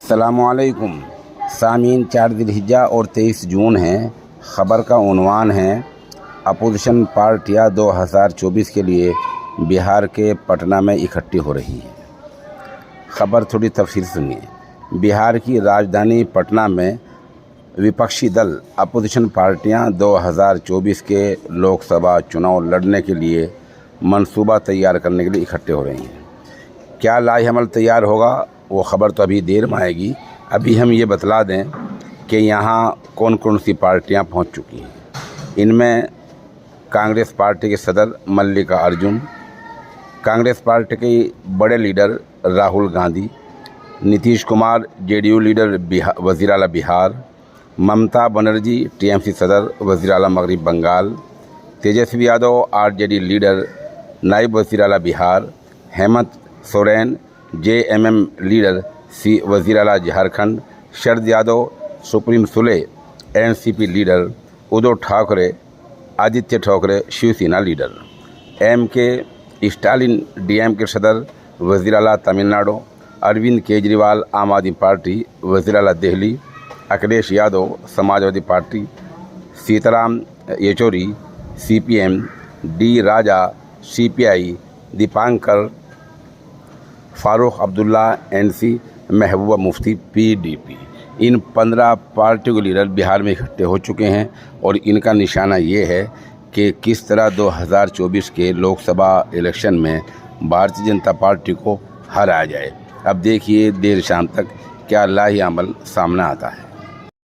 अस्सलामुअलैकुम सामीन। 4 ज़िलहिज्जा और 23 जून है। ख़बर का उन्वान है अपोजिशन पार्टियां 2024 के लिए बिहार के पटना में इकट्ठी हो रही हैं। ख़बर थोड़ी तफसील सुनिए। बिहार की राजधानी पटना में विपक्षी दल अपोजिशन पार्टियां 2024 के लोकसभा चुनाव लड़ने के लिए मंसूबा तैयार करने के लिए इकट्ठे हो रही हैं। क्या लाएअमल तैयार होगा वो ख़बर तो अभी देर में आएगी। अभी हम ये बतला दें कि यहाँ कौन कौन सी पार्टियाँ पहुँच चुकी हैं। इनमें कांग्रेस पार्टी के सदर मल्लिका अर्जुन, कांग्रेस पार्टी के बड़े leader Rahul Gandhi, Nitish Kumar JDU leader वज़ीर आला बिहार, ममता बनर्जी टीएमसी सदर वज़ीर आला मगरबी बंगाल, तेजस्वी यादव आरजेडी लीडर नायब वज़ीर आला बिहार, हेमंत सोरेन जेएमएम लीडर वज़ीर आला Jharkhand, Sharad Yadav Supriya Sule NCP leader, Uddhav Thackeray Aaditya Thackeray Shiv Sena leader, MK Stalin DMK सदर वज़ीर आला तमिलनाडु, अरविंद केजरीवाल आम आदमी पार्टी वज़ीर आला Delhi, Akhilesh Yadav Samajwadi party, Sitaram Yechury CPM, D Raja CPI, Dipankar Farooq Abdullah NC, Mehbooba Mufti PDP. इन 15 पार्टियों के लीडर बिहार में इकट्ठे हो चुके हैं और इनका निशाना ये है कि किस तरह 2024 के लोकसभा इलेक्शन में भारतीय जनता पार्टी को हराया जाए। अब देखिए देर शाम तक क्या लाएअमल सामने आता है।